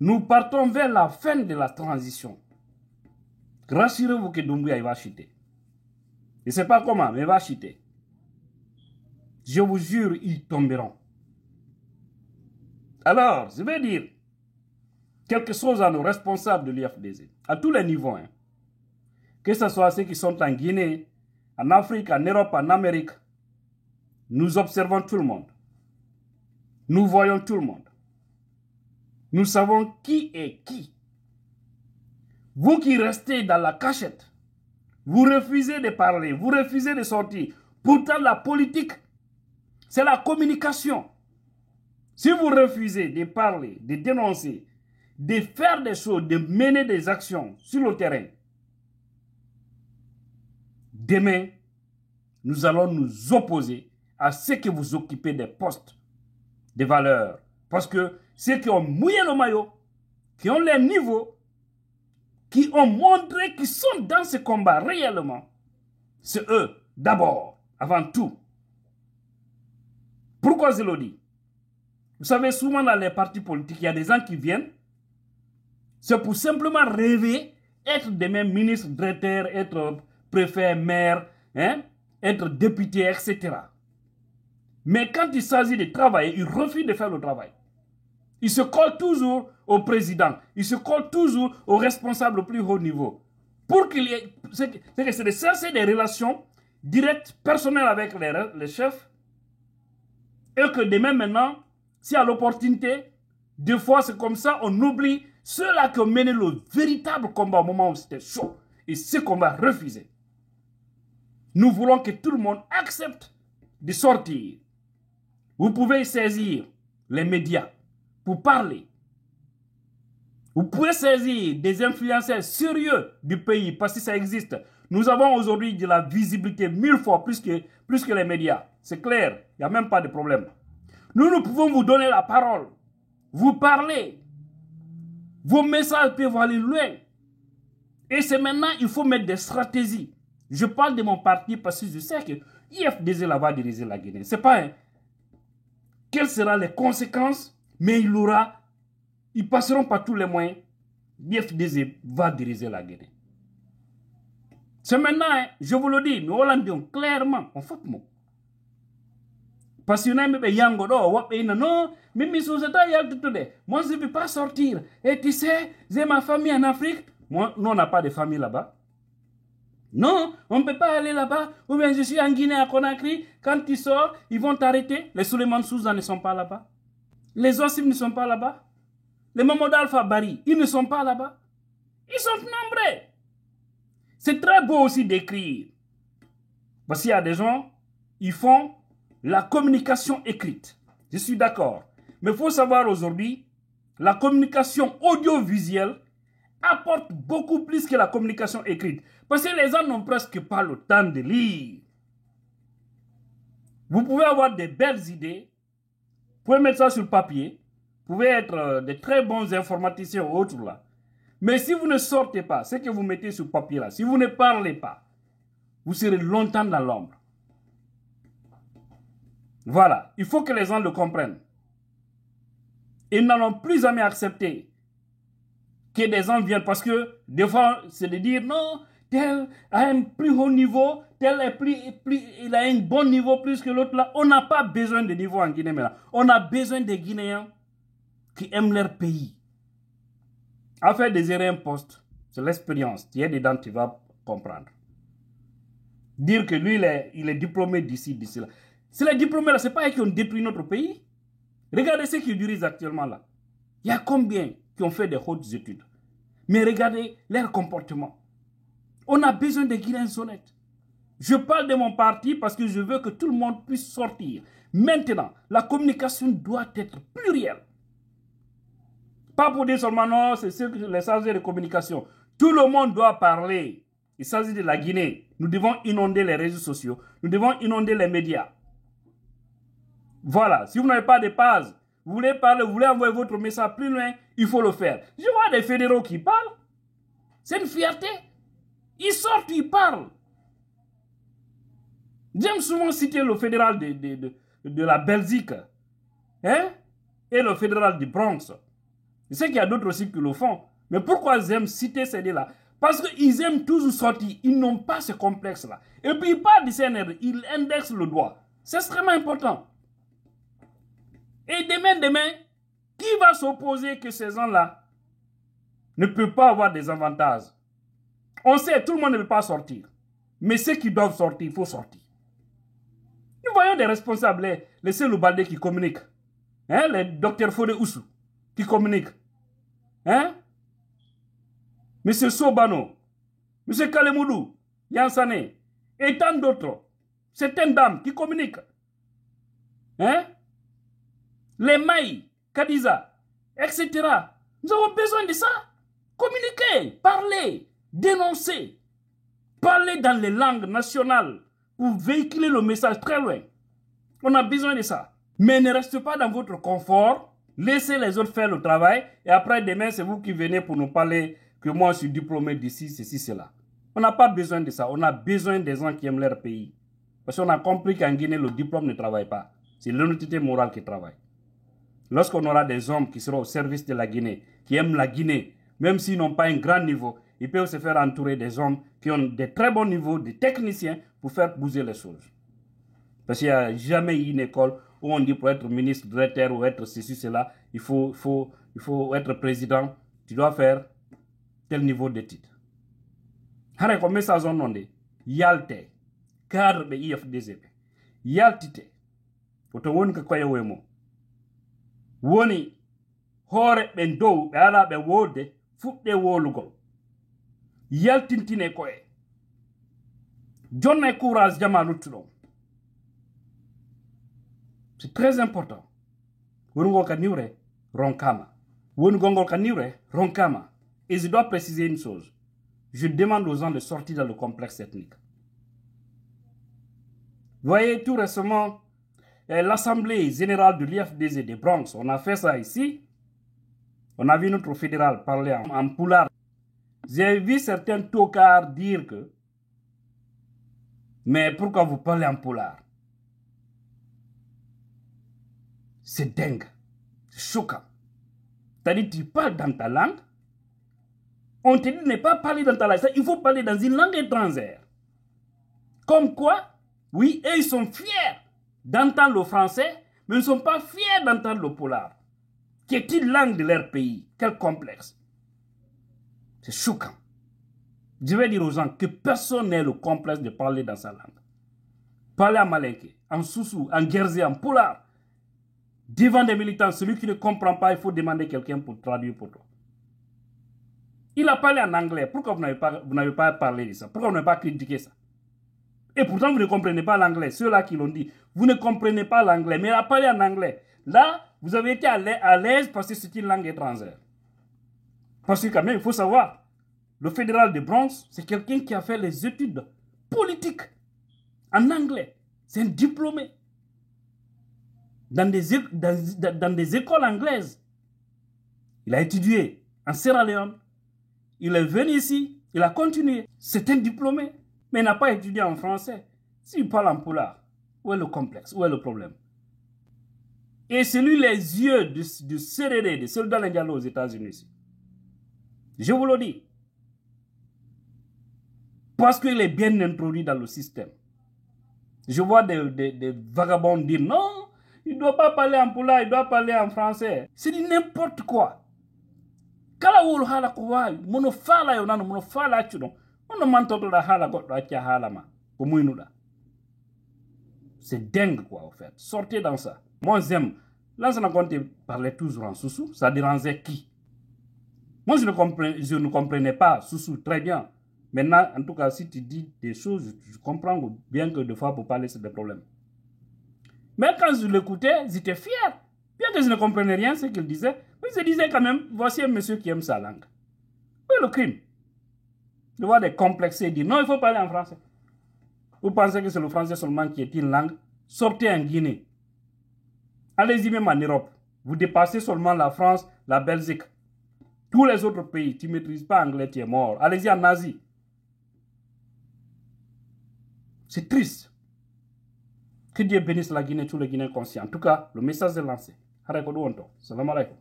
Nous partons vers la fin de la transition. Rassurez-vous que Doumbouya va chuter. Je ne sais pas comment, mais il va chuter. Je vous jure, ils tomberont. Alors, je vais dire quelque chose à nos responsables de l'IFDZ, à tous les niveaux. Hein. Que ce soit ceux qui sont en Guinée, en Afrique, en Europe, en Amérique. Nous observons tout le monde. Nous voyons tout le monde. Nous savons qui est qui. Vous qui restez dans la cachette, vous refusez de parler, vous refusez de sortir. Pourtant, la politique, c'est la communication. Si vous refusez de parler, de dénoncer, de faire des choses, de mener des actions sur le terrain, demain, nous allons nous opposer à ceux que vous occupez des postes de valeur. Parce que ceux qui ont mouillé le maillot, qui ont les niveaux, qui ont montré qu'ils sont dans ce combat réellement, c'est eux, d'abord, avant tout. Pourquoi je le dis? Vous savez, souvent dans les partis politiques, il y a des gens qui viennent, c'est pour simplement rêver, être demain ministre, directeur, être préfet, maire, hein, être député, etc. Mais quand il s'agit de travailler, ils refusent de faire le travail. Ils se collent toujours au président, ils se collent toujours aux responsables au plus haut niveau. Pour qu'il y ait, c'est de chercher des relations directes, personnelles avec les chefs, et que demain maintenant, s'il y a l'opportunité, des fois c'est comme ça, on oublie ceux-là qui ont mené le véritable combat au moment où c'était chaud. Et ce qu'on va refuser. Nous voulons que tout le monde accepte de sortir. Vous pouvez saisir les médias pour parler. Vous pouvez saisir des influenceurs sérieux du pays parce que ça existe. Nous avons aujourd'hui de la visibilité 1000 fois plus que les médias. C'est clair, il n'y a même pas de problème. Nous pouvons vous donner la parole. Vous parlez. Vos messages peuvent aller loin. Et c'est maintenant, il faut mettre des stratégies. Je parle de mon parti parce que je sais que IFDZ va diriger la Guinée. C'est pas quelles seront les conséquences, mais ils passeront par tous les moyens. IFDZ va diriger la Guinée. C'est maintenant, je vous le dis, nous Hollandais, clairement, on fait mot. Parce que non, mais moi je ne veux pas sortir. Et tu sais, j'ai ma famille en Afrique. Moi, nous, on n'a pas de famille là-bas. Non, on ne peut pas aller là-bas. Ou bien je suis en Guinée à Conakry. Quand tu sors, ils vont t'arrêter. Les Souleymane Souza ne sont pas là-bas. Les Ossim ne sont pas là-bas. Les Mamadou Alpha Bari, ils ne sont pas là-bas. Ils sont nombreux. C'est très beau aussi d'écrire. Parce qu'il y a des gens, ils font la communication écrite. Je suis d'accord. Mais il faut savoir aujourd'hui, la communication audiovisuelle apporte beaucoup plus que la communication écrite. Parce que les gens n'ont presque pas le temps de lire. Vous pouvez avoir des belles idées, vous pouvez mettre ça sur le papier, vous pouvez être de très bons informaticiens ou autres là. Mais si vous ne sortez pas, ce que vous mettez sur le papier là, si vous ne parlez pas, vous serez longtemps dans l'ombre. Voilà, il faut que les gens le comprennent. Ils n'allont plus jamais accepter que des gens viennent parce que des fois, c'est de dire non, tel a un plus haut niveau, tel est il a un bon niveau plus que l'autre là. On n'a pas besoin de niveau en Guinée maintenant. On a besoin des Guinéens qui aiment leur pays. À faire désirer un poste, c'est l'expérience. Tu es dedans, tu vas comprendre. Dire que lui, il est diplômé d'ici, là. C'est les diplômés là, ce n'est pas eux qui ont détruit notre pays. Regardez ceux qui dirigent actuellement là. Il y a combien qui ont fait des hautes études? Mais regardez leur comportement. On a besoin de Guinéens honnêtes. Je parle de mon parti parce que je veux que tout le monde puisse sortir. Maintenant, la communication doit être plurielle. Pas pour dire seulement non, c'est les chargés de communication. Tout le monde doit parler. Il s'agit de la Guinée. Nous devons inonder les réseaux sociaux. Nous devons inonder les médias. Voilà. Si vous n'avez pas de base, vous voulez parler, vous voulez envoyer votre message plus loin, il faut le faire. Je vois des fédéraux qui parlent. C'est une fierté. Ils sortent, ils parlent. J'aime souvent citer le fédéral de la Belgique, hein, et le fédéral du Bronx. Je sais qu'il y a d'autres aussi qui le font. Mais pourquoi j'aime citer ces deux-là? Parce qu'ils aiment toujours sortir. Ils n'ont pas ce complexe-là. Et puis ils parlent du CNR. Ils indexent le doigt. C'est extrêmement important. Et demain, qui va s'opposer que ces gens-là ne peuvent pas avoir des avantages? On sait, tout le monde ne peut pas sortir. Mais ceux qui doivent sortir, il faut sortir. Nous voyons des responsables, les Cellou Baldé qui communiquent. Hein, les docteurs Fodé Oussou qui communiquent. Hein? Monsieur Sobano, Monsieur Kalemoudou, Yansane, et tant d'autres. Certaines dames qui communiquent. Hein? Les Maïs, Kadiza, etc. Nous avons besoin de ça. Communiquer, parler, dénoncer. Parler dans les langues nationales pour véhiculer le message très loin. On a besoin de ça. Mais ne restez pas dans votre confort. Laissez les autres faire le travail. Et après, demain, c'est vous qui venez pour nous parler que moi, je suis diplômé d'ici, ceci, cela. On n'a pas besoin de ça. On a besoin des gens qui aiment leur pays. Parce qu'on a compris qu'en Guinée, le diplôme ne travaille pas. C'est l'honnêteté morale qui travaille. Lorsqu'on aura des hommes qui seront au service de la Guinée, qui aiment la Guinée, même s'ils n'ont pas un grand niveau, ils peuvent se faire entourer des hommes qui ont des très bons niveaux, des techniciens, pour faire bouger les choses. Parce qu'il n'y a jamais eu une école où on dit pour être ministre, directeur ou être ceci, cela, il faut être président, tu dois faire tel niveau d'études. Hare ko message on onde yalte cadre be IFDZP yaltite oto woni ko koye wemo woni hoore be dow be ala be wode fudde wolugol yaltintine koye jonne courage jama luttuɗo. C'est très important. Wonugol ka niwre ronkama wonugol ka niwre ronkama. Et je dois préciser une chose. Je demande aux gens de sortir dans le complexe ethnique. Vous voyez, tout récemment, l'Assemblée générale de l'IFDZ de Bronx, on a fait ça ici. On a vu notre fédéral parler en poulard. J'ai vu certains tocards dire que mais pourquoi vous parlez en poulard? C'est dingue. C'est choquant. C'est-à-dire, tu parles dans ta langue. On te dit de ne pas parler dans ta langue. Il faut parler dans une langue étrangère. Comme quoi, oui, eux, ils sont fiers d'entendre le français, mais ils ne sont pas fiers d'entendre le polar, qui est une langue de leur pays. Quel complexe. C'est choquant. Je vais dire aux gens que personne n'a le complexe de parler dans sa langue. Parler en malinké, en soussou, en guerzé, en polar. Devant des militants, celui qui ne comprend pas, il faut demander quelqu'un pour traduire pour toi. Il a parlé en anglais. Pourquoi vous n'avez pas parlé de ça? Pourquoi vous n'avez pas critiqué ça? Et pourtant, vous ne comprenez pas l'anglais. Ceux-là qui l'ont dit, vous ne comprenez pas l'anglais, mais il a parlé en anglais. Là, vous avez été à l'aise parce que c'est une langue étrangère. Parce que quand même, il faut savoir, le fédéral de Bronx, c'est quelqu'un qui a fait les études politiques en anglais. C'est un diplômé. Dans des écoles anglaises. Il a étudié en Sierra Leone. Il est venu ici, il a continué. C'est un diplômé, mais il n'a pas étudié en français. S'il parle en polar, où est le complexe? Où est le problème? Et c'est lui les yeux du CDD, de soldats Diallo aux États-Unis. Je vous le dis. Parce qu'il est bien introduit dans le système. Je vois des vagabonds dire non, il ne doit pas parler en polar, il doit parler en français. C'est du n'importe quoi. Kala wolo hala ko wawi mono fala yo nano mono fala accuɗon ono mantotoɗa hala goɗɗo acca hala ma ko muynuɗa. C'est dingue quoi au fait. Sortez dans ça. Moi j'aime. Lansana Conté parlait toujours en soussou. Ça dérangeait qui? Moi je ne comprenais pas soussou très bien. Maintenant en tout cas si tu dis des choses je comprends bien que des fois pour parler c'est des problèmes. Mais quand je l'écoutais j'étais fier. Bien que je ne comprenais rien ce qu'il disait. Mais je disais quand même, voici un monsieur qui aime sa langue. Oui, le crime. De voir des complexés dire non, il faut parler en français. Vous pensez que c'est le français seulement qui est une langue? Sortez en Guinée. Allez-y même en Europe. Vous dépassez seulement la France, la Belgique. Tous les autres pays, tu ne maîtrises pas anglais, tu es mort. Allez-y en Asie. C'est triste. Que Dieu bénisse la Guinée, tous les Guinéens conscients. En tout cas, le message est lancé. Salam alaikum.